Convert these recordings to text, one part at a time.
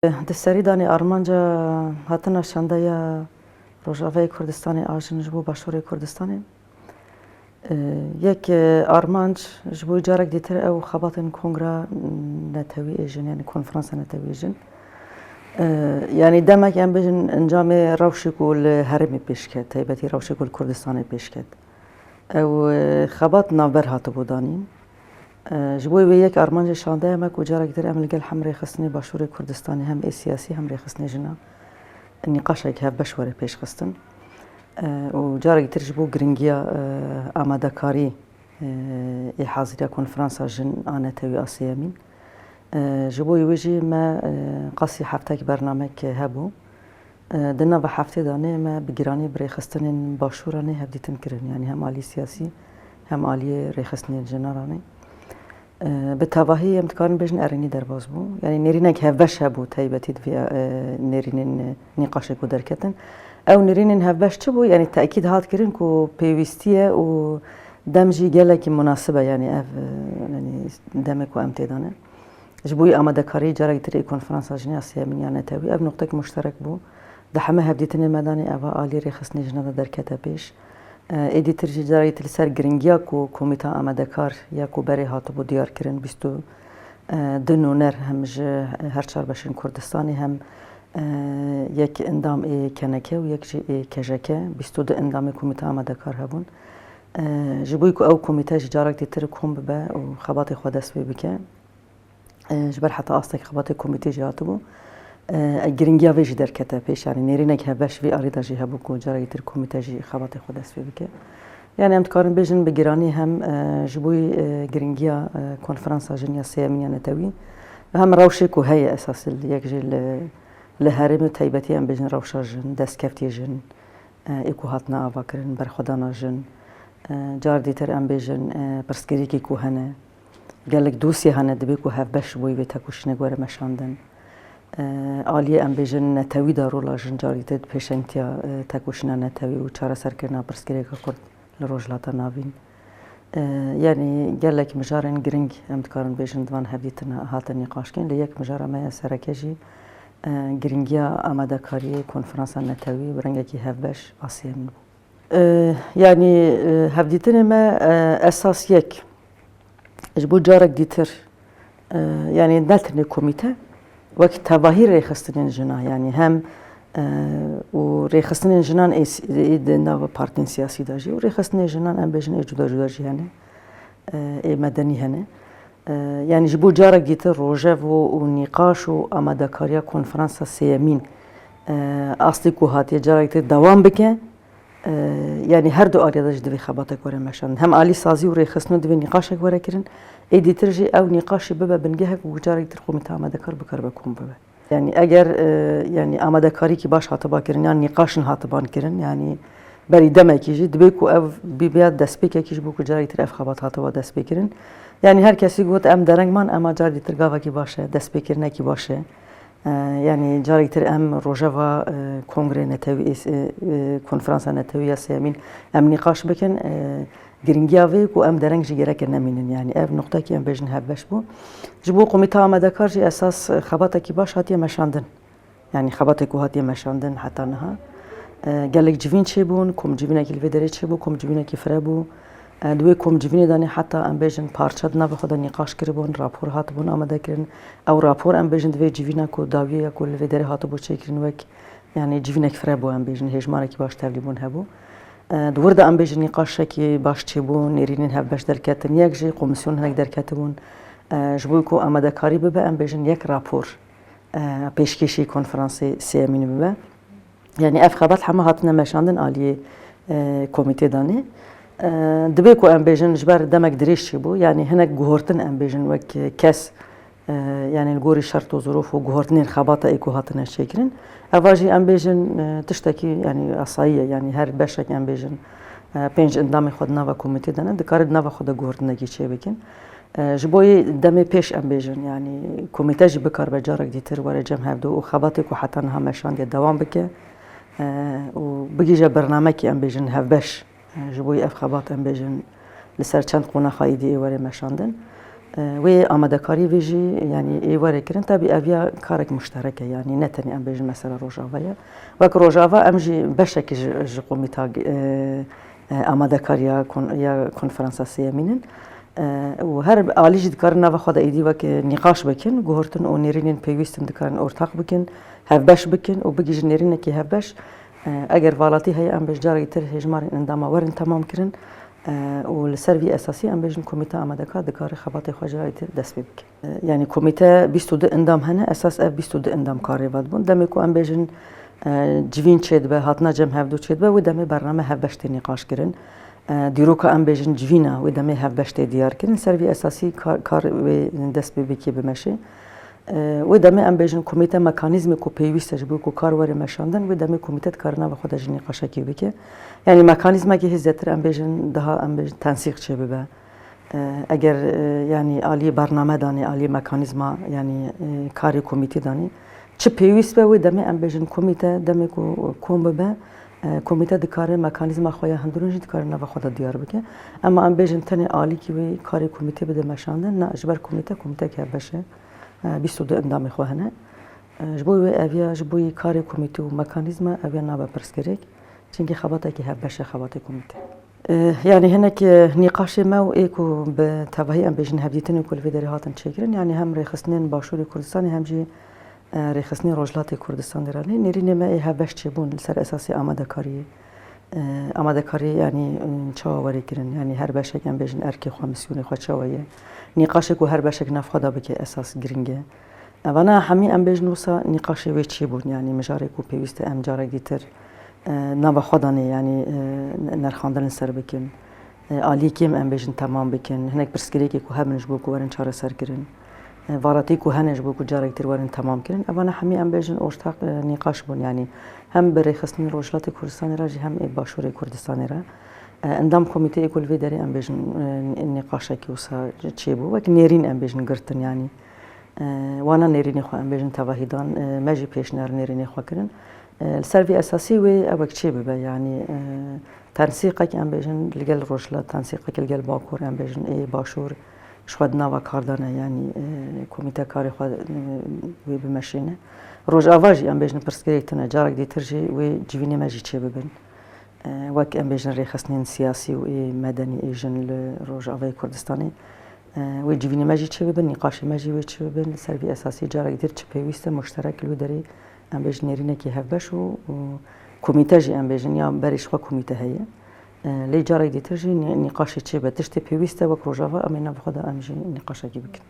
دسری دانی آرمانجا هاتنا شندایا روجاوی کردستانی آجن جبو باشوری کردستانی یک آرمانج جبو جارک دیتر او خباتن کنگرا نتوی ایجن یعنی کنفرانس نتوی ایجن یعنی دمک ام بجن انجام روشی کل هرمی پیش کرد تایبتی روشی کل کردستانی پیش کرد او خبات نابر هاتو بودانیم جبوی به یک آرمانج شانده ما کجا قدر عمل قال حمري خصني باشور كردستاني هم سياسي هم خصني جنا النقاش هيك بشوري پیش خستن وجاري قدر جبو گرنگيا آماده کاری حاضرية کنفرانس جن آنه توي آسيا مين جبوی وجي ما قصي حفتك برنامج هبو دنا بحفته دانه ما بگرانی برای خستن باشورانه هفدیتن کرن يعني هم آلي سياسي هم آلي ريخصني جنرانه به تواهی امتکان بجن ارنی در باز بو یعنی نرینه که هفش هبو تایبتی دوی نرینن نقاش کو درکتن او نرینن هفش چه بو یعنی تأکید هات کرن کو پیوستیه و دمجی گله که مناسبه یعنی اف یعنی دمک و امتدانه جبوی آماده کاری جارگ تری کنفرانس آجنی آسیا من یعنی تاوی اف نقطه مشترک بو ده همه هفدیتن مدانی اوا آلی رخصنی جنده درکته پیش ایدیتر جاری تلسر گرینگیا کو کمیته آماده کار یا کو بری هاتو بو دیار کرن بیستو دنونر همج هر چهار باشن کردستانی هم یک اندام کنکه و یک کجکه بیستو ده اندام کمیته آماده کار هبون جبوی کو او کمیته جارک دیتر کم ببه و خبات خود دست بکه جبر حتی آستک خبات کمیته جاتو بو گرینگیا ویج درکته پیش یعنی نیرینه که باش وی آریدا جی هبو کو جاری تر کمیته جی خبات خود است بکه یعنی امتکارن بیشن بگیرانی هم جبوی گرینگیا کنفرانس آجنیا سیامینیا نتوی هم روشه کو هی اساس یک جیل لهرم تایبتی هم بیشن روشه جن دست کفتی جن اکو هاتنا آوا کرن برخدانا جن جار دیتر هم بیشن پرسکری کی کو هنه گلک دوسی هنه دبی کو هف باش بوی و تکوش نگوره مشاندن آلیه ام بیشن نتوی دارو لاجن جاری تد پیشنتیا تکوشنا نتوی و چهار سر کردن پرسکری کرد لروجلاتا ناوین یعنی گلک مجارن گرینگ امتکارن بیشن دوان هفدیتنا هات نقاش کن لیک مجار ما سرکشی گرینگیا آماده کاری کنفرانس نتوی برنگه کی هفبش آسیا من یعنی هفدیتنا ما اساس یک اجبو جارک دیتر یعنی نتنی کمیته وقت تواهی ریخستن جنا یعنی هم و ریخستن جنان اید ناو پارتین سیاسی داشی و ریخستن جنان ام بیشن جدا جدا جیانه مدنی هنه یعنی جبو جارک دیتر روژه و نقاش و آماده کاریا کنفرانس سیامین اصلی کو هاتی جارک دیتر دوام بکن یعنی هر دو آریا داشت دوی خباته کوره مشان هم آلی سازی و ریخستن دوی نقاش کوره کرن ایدیتر جی او نقاش ببه بنگه و جاری تر کمیته آماده کار بکار بکن ببه یعنی اگر یعنی آماده کاری کی باش هاتبا کرن یعنی نقاشن هاتبان کرن یعنی بری دمه کیجی دبی کو او بیاد دست بکه کیج بو جاری تر اف خبات هاتبا دست بکرن یعنی هر کسی گوت ام درنگ من اما جاری تر گاوا کی باشه دست بکرنه کی باشه یعنی جاری تر ام روجوا کنگره نتوی کنفرانس نتوی سیامین ام نقاش بکن گرینگیاوی کو ام درنگ جگره کرد نمینن یعنی اف نقطه کی ام بیشن هبش بو جبو کمیته آماده کار جی اساس خبات کی باش هاتی مشاندن یعنی خبات کو هاتی مشاندن حتی نه گلک جوین چه بون کم جوینه کی الودری چه بو کم جوینه کی فره بو دوی کم جوینه دانی حتی ام بیشن پارچه نه بخدا نقاش کربون راپور هات بون آماده کردن او راپور ام بیشن دوی جوینه کو داویه کو الودری هات بو چه کردن وک یعنی جوینه کی فره بو ام بیشن هجماره کی باش تبلیغون هبو دورده ام بیشن نقاش کی باش چه بون نرینن هبش درکتن یک جی کمیسیون هنگ درکتبون جبوی کو آماده کاری ببه ام بیشن یک راپور پیشکشی کنفرانس سیامین ببه یعنی اف خبات همه هاتنا مشاندن آلی کمیته دانه دبی کو ام بیشن جبر دمک دریش بو یعنی هنگ گهورتن ام بیشن وک کس یعنی الگوری شرط و ظروف و گهورتنین خباتا ایکو هاتنا شکرین اواجی ام بیشن تشتکی یعنی اصاییه یعنی هر بشک ام بیشن پنج اندام خود نوا کمیته دانه دکارد نوا خود گهورتنگی چه بکن جبوی دم پیش ام بیشن یعنی کمیته جی بکار بجارک دیتر وره جمع هفدو و خباتی کو حتی نه مشان دی دوام بکه و بگیجه برنامه کی ام بیشن هفبش جبوی اف خبات ام بیشن لسر چند قونه خایدی وره مشاندن و آماده‌کاری ویژی یعنی ایواره کردن تا بی اویا کارک مشترکه یعنی نتنی ام بیش مثلا روجاویه و که روجاوا امجی بشک جقومیتا آماده‌کاری یا کنفرانس سیامینن و هر عالیج دکارن و خدا ایدی و که نقاش بکن گهرتن و نیرینن پیوستن دکارن ارتاق بکن هفبش بکن و بگیج نیرینه که هفبش اگر والاتی هی ام بیش جاری تر هجمار اندام ورن تمام کردن و لسروی اساسی ام بیشن کمیته آماده‌کار دکار خبات خواجه دست بک یعنی کمیته 22 اندام هنه اساس 22 اندام کاری واد بون دمی کو ام بیشن جوین چید به هاتنا جمع هفدو چید به و دمی برنامه هفبشت نقاش کردن دیروکا ام بیشن جوینا و دمی هفبشت دیار کردن سروی اساسی کار دست بکی بمشه و دمی ام بیشن کمیته مکانیزم کو پیوستش بو کو کار وری مشاندن و دمی کمیته کارنا و خودش نقاش کی بکی یعنی مکانیزم که هزتر ام بیشن ده ام بیشن تنسیق چه به اگر یعنی عالی برنامه دانی عالی مکانیزم یعنی کاری کمیته دانی چه پیوست به و دمی ام بیشن کمیته دمی کو کوم به کمیته دکاره مکانیزم خویا هندونج دکاره نو خود دیار بکه اما ام بیشن تنی عالی کی و کاری کمیته بده مشاندن نه اجبار کمیته که باشه 22 اندام خوانه جبوی اویا جبوی کاری کمیته و مکانیزم اویا نابا پرسکریک چنگی خباته که هبشه خبات کمیته يعني هناك نقاش ما وإيكو بتوهي أم بيجن هبديتن كل في درهاتن شكرن يعني هم رخصنين باشور كردستان هم جي رخصنين رجلات كردستان دراني نرين ما إيه هبش تبون لسر أساسي آماده کاری يعني شاوری كرن يعني هر بشك أم بيجن أركي خوا مسيوني خوا شاوية نقاش كو هر بشك نفخدا بك أساس جرينجه وانا همي أم بيجن وصا نقاش ويتشي بون يعني مجارك و بيوست أم جارك ديتر نوا خدانه یعنی نرخاندن سر بکن عالی کیم ام بیشن تمام بکن هنگ پرسکری که کو همنش بو کو ورن چاره سر کرن واراتی کو هنش بو کو جارک تر ورن تمام کرن اوانا همی ام بیشن اشتاق نقاش بون یعنی هم برای خصنی روجلات کردستان را هم باشور کردستان را اندام کمیته کل وی داری ام بیشن نقاش کی وسا چی بو وک نیرین ام بیشن گرتن یعنی وانا نیرین خو ام بیشن توحیدان ماجی پیش نر نیرین خو کرن السرفي أساسي وأبغى شيء ببا يعني تنسيقك أم بيجن لقل رجلة تنسيقك لقل باكور أم بيجن إيه باشور شودنا وكاردنا يعني كوميتا كاري خود وبمشينا روج أواجي أم بيجن برسكريك تنا جارك دي ترجي وجيفيني ماجي شيء ببن وك أم بيجن ريخسنين سياسي وإيه مدني إيجن لروج أواي كردستاني وجيفيني ماجي شيء ببن نقاشي ماجي وشيء ببن السرفي أساسي جارك دي ترجي بيوسته مشترك الودري ام بیشتر نرینه که هفبش و کمیته جی ام بیشتر یا بریش خو کمیته هیه لی جاری دیتر جی نقاش چه به تشت پیوسته و پروژه اما نبخدا ام جی نقاش کی بکن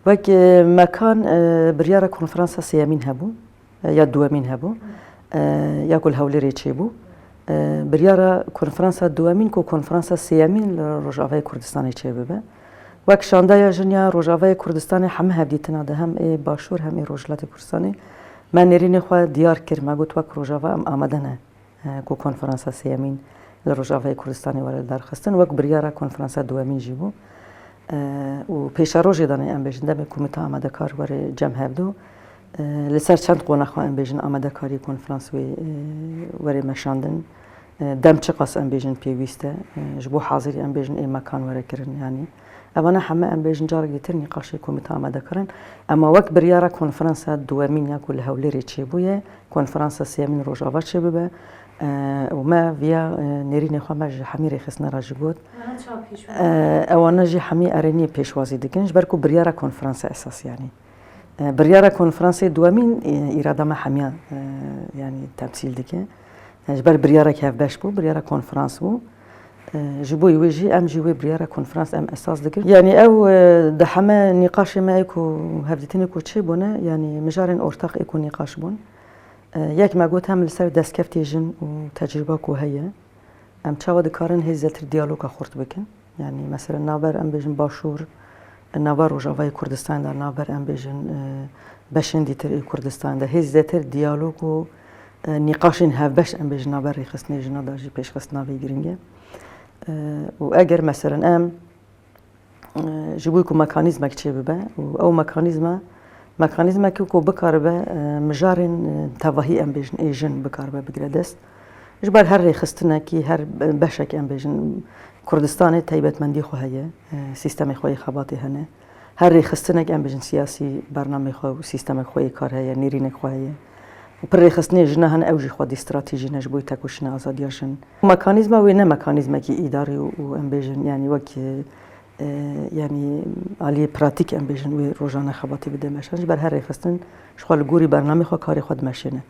وقت مکان بریاره کنفرانس سیامین هبو یا دوامین هبو یا کل هولی ریچی بو بریاره کنفرانس دوامین کو کنفرانس سیامین روجاوای کردستانی چه ببه وقت شانده جنیا روجاوای کردستانی همه هبدیتنا ده هم باشور هم روجلات کردستانی من نرینه خوا دیار کرد ما گوت وک روجاوا ام آمدنه کو کنفرانس سیامین لروجاوای کردستانی وارد درخواستن وک بریاره کنفرانس دوامین جیبو و پیش روزی دانه ام بیشتر دم کمیته آماده کار وارد جمع هفدو لسر چند قونه خوا ام بیشتر آماده کاری کنفرانس وارد مشاندن دم چه قاس ام بیشتر پیوسته جبو حاضری ام بیشتر این مکان وارد کردن یعنی اما همه ام بیشتر جارگ دیتر نقاش کمیته آماده کردن اما وقت بریاره کنفرانس دوامین یا کل هولی ریچی بویه کنفرانس سیامین روجاوا چه ببه و ما ویا نرینه خو ما حمیر خصنا راجع بود اوانا جی حمی ارنی پیشوازی دکنج برکو بریاره کنفرانس اساس یعنی بریاره کنفرانس دوامین اراده ما حمیا یعنی تمثیل دکه جبر بریاره که باش بو بریاره کنفرانس بو جبوي ويجي ام جوي برياره كونفرنس ام اساس دكر يعني او دحما نقاش ما ايكو هبدتني كو تشي بونه يعني مجارن اورتاق ايكو نقاش بون ياك ما قلت هم لسر دسكفتي جن وتجربه كو هي ام تشاود كارن هزت ديالوج خورت بكن يعني مثلا نابر ام بيجن باشور نابر وجاوي كردستان دا نابر ام بيجن بشن ديتر كردستان دا هزت ديالوج و نقاشن هبش ام بيجن نابر خصني جنا داجي پیش خصنا بيگرينگه و اگر مثلا ام جبوی کو مکانیزم چه ببه او مکانیزم که کو بکار به مجارن توهی ام بیشن ایجن بکار به بگردست جبر هر رخصتنا کی هر بشک ام بیشن کردستان تایبت مندی خو هه سیستم خوی خباتی هنه هر ریخستنک ام بجن سیاسی برنامه خو و سیستم خوی کار هیا نیرین خویه و پر ریخستنی جنه هن اوجی خود استراتژی نجبوی تکوشن آزادیاشن مکانیزم و نه مکانیزم کی اداری و ام بجن یعنی وکی یعنی علی پراتیک ام بجن و روزانه خباتی بده مشان بر هر ریخستن شغل گوری برنامه خو کاری خود ماشینه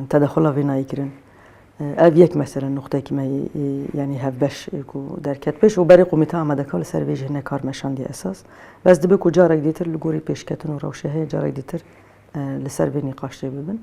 تدخل وینایی کرن اف یک مثلا نقطه که می یعنی هفبش کو درکت بش و برای قومیته آماده کال سرویج نه کار مشان دی اساس بس دبی کو جارک دیتر لگوری پیشکتون و روشه جارک دیتر لسر بینی قاشته ببین